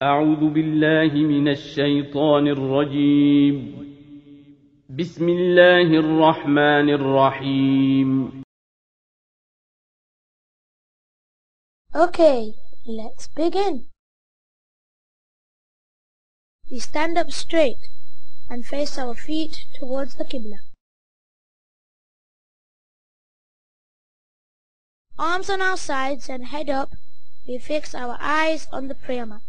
أعوذ بالله من الشيطان الرجيم. بسم الله الرحمن الرحيم. Okay, let's begin. We stand up straight and face our feet towards the Qibla. Arms on our sides and head up, we fix our eyes on the prayer mat.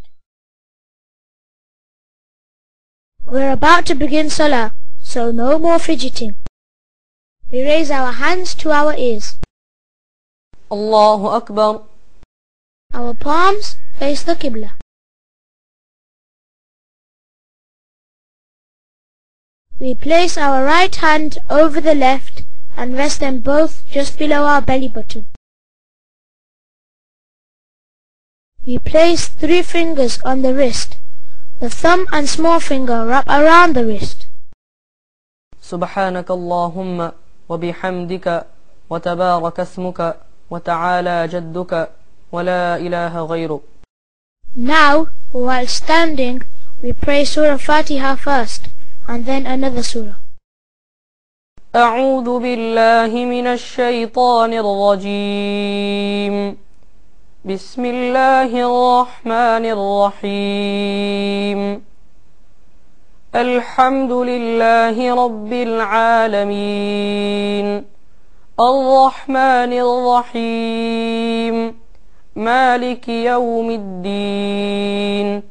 We're about to begin Salah, so no more fidgeting. We raise our hands to our ears. Allahu Akbar. Our palms face the Qibla. We place our right hand over the left and rest them both just below our belly button. We place 3 fingers on the wrist. The thumb and small finger wrap around the wrist. سبحانك اللهم وبحمدك وتبارك اسمك وتعالى جدك ولا إله غيرك. Now, while standing, we pray Surah Fatiha first and then another surah. أعوذ بالله من الشيطان الرجيم. بسم الله الرحمن الرحيم. الحمد لله رب العالمين الرحمن الرحيم مالك يوم الدين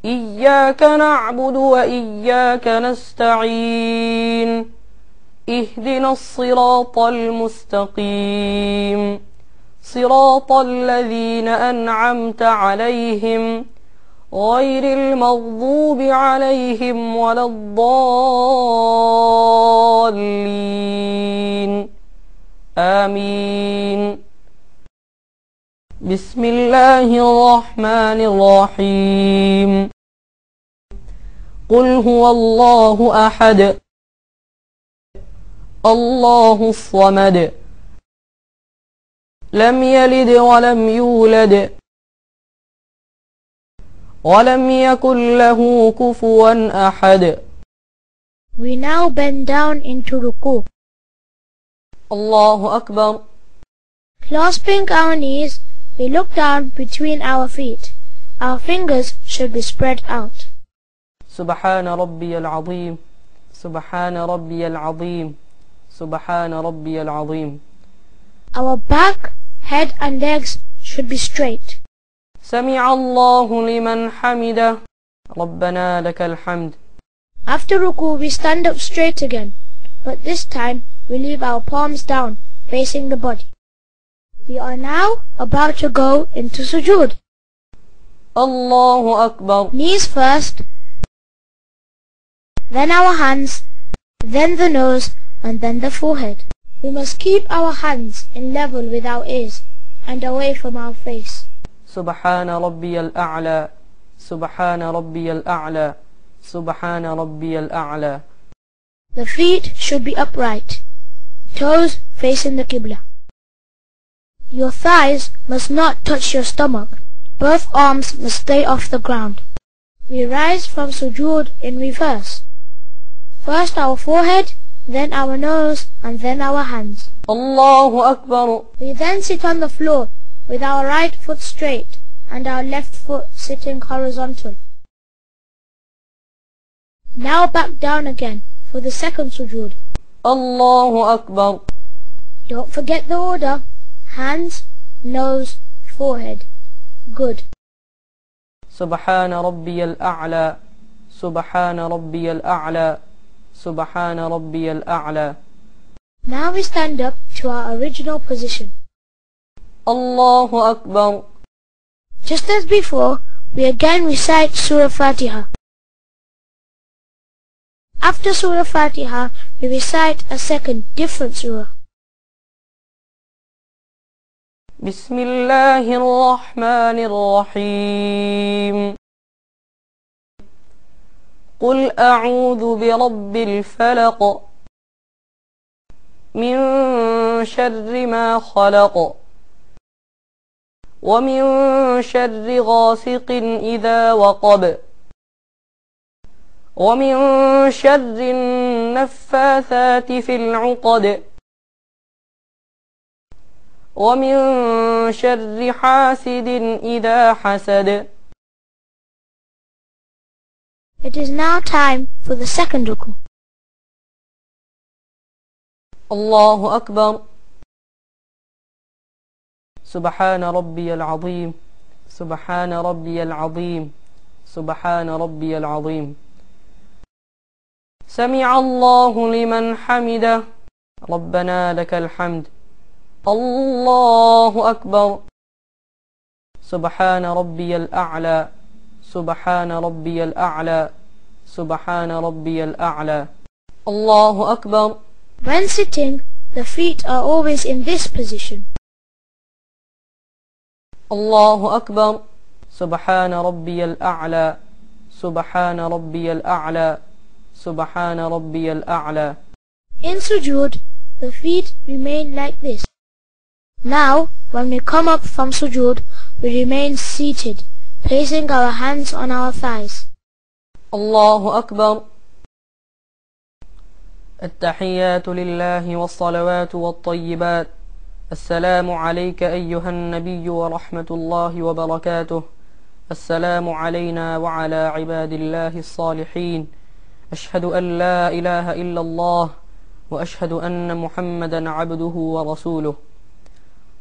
إياك نعبد وإياك نستعين اهدنا الصراط المستقيم صراط الذين أنعمت عليهم غير المغضوب عليهم ولا الضالين آمين. بسم الله الرحمن الرحيم. قل هو الله أحد الله الصمد لم يلد ولم يولد ولم يكن له كفوا أحد. We now bend down into ruku. الله أكبر. Clasping our knees, we look down between our feet. Our fingers should be spread out. سبحان ربي العظيم سبحان ربي العظيم سبحان ربي العظيم. Our back, head and legs should be straight. سمع الله لمن حمده ربنا لك الحمد. After ruku, we stand up straight again, but this time we leave our palms down, facing the body. We are now about to go into sujood. الله أكبر. Knees first, then our hands, then the nose, and then the forehead. We must keep our hands in level with our ears and away from our face. سبحان ربي الأعلى سبحان ربي الأعلى سبحان ربي الأعلى. The feet should be upright, toes facing the Qibla. Your thighs must not touch your stomach. Both arms must stay off the ground. We rise from sujood in reverse. First our forehead, then our nose, and then our hands. الله أكبر. We then sit on the floor with our right foot straight and our left foot sitting horizontal. Now back down again for the second sujood. الله أكبر. Don't forget the order. Hands, nose, forehead. Good. سبحان ربي الأعلى سبحان ربي الأعلى سبحان ربي الأعلى. Now we stand up to our original position. الله أكبر. Just as before, we again recite Surah Fatiha. After Surah Fatiha, we recite a second different surah. بسم الله الرحمن الرحيم. قل أعوذ برب الفلق من شر ما خلق ومن شر غاسق إذا وقب ومن شر النفاثات في العقد ومن شر حاسد إذا حسد. It is now time for the second ruku. الله أكبر. سبحان ربي العظيم سبحان ربي العظيم سبحان ربي العظيم. سمع الله لمن حمده ربنا لك الحمد. الله أكبر. سبحان ربي الأعلى سبحان ربي الأعلى سبحان ربي الأعلى. الله أكبر. When sitting, the feet are always in this position. الله أكبر. سبحان ربي الأعلى سبحان ربي الأعلى سبحان ربي الأعلى. In sujood, the feet remain like this. Now, when we come up from sujood, we remain seated, placing our hands on our thighs. الله أكبر. التحيات لله والصلوات والطيبات. السلام عليك أيها النبي ورحمة الله وبركاته. السلام علينا وعلى عباد الله الصالحين. أشهد أن لا إله إلا الله وأشهد أن محمدا عبده ورسوله.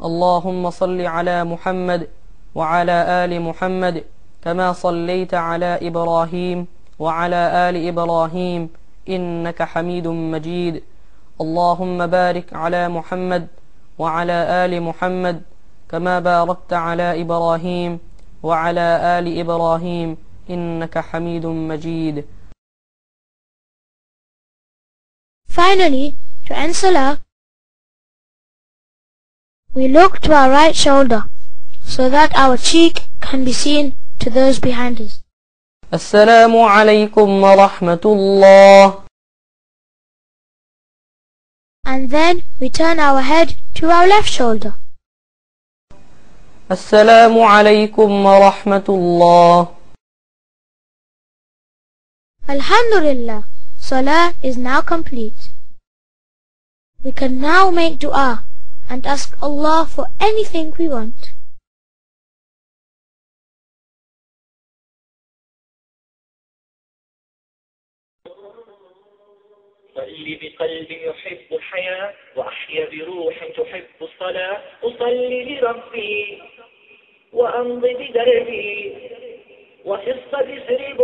اللهم صل على محمد وعلى آل محمد كما صليت على إبراهيم وعلى آل إبراهيم إنك حميد مجيد. اللهم بارك على محمد وعلى آل محمد كما باركت على إبراهيم وعلى آل إبراهيم إنك حميد مجيد. Finally, to end salah, we look to our right shoulder so that our cheek can be seen to those behind us. السلام عليكم ورحمة الله. And then we turn our head to our left shoulder. السلام عليكم ورحمة الله. Alhamdulillah, salah is now complete. We can now make dua and ask Allah for anything we want. أصلي بقلب يحب الحياة وأحيا بروح تحب الصلاة. أصلي لربي وأمضي بدربي وفي الصد سرب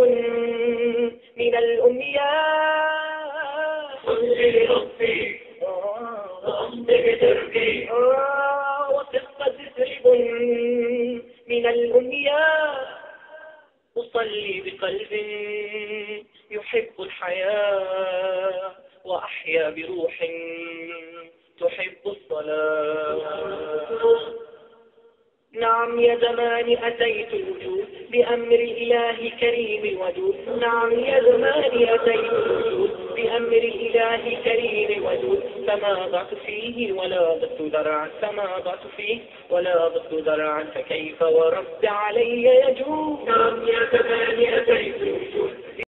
من الأمنيات. أصلي لربي وأمضي بدربي وفي الصد سرب من الأمنيات. أصلي بقلب يحب الحياة وأحيا بروح تحب الصلاة. نعم يا زمان أتيت الوجود بأمر الإله كريم الودود. نعم يا زمان أتيت الوجود بأمر الإله كريم الودود. فما ضعت فيه ولا ضدت ذرعا فما ضعت فيه ولا ضدت ذرعا فكيف ورب علي يجود. نعم يا زمان أتيت الوجود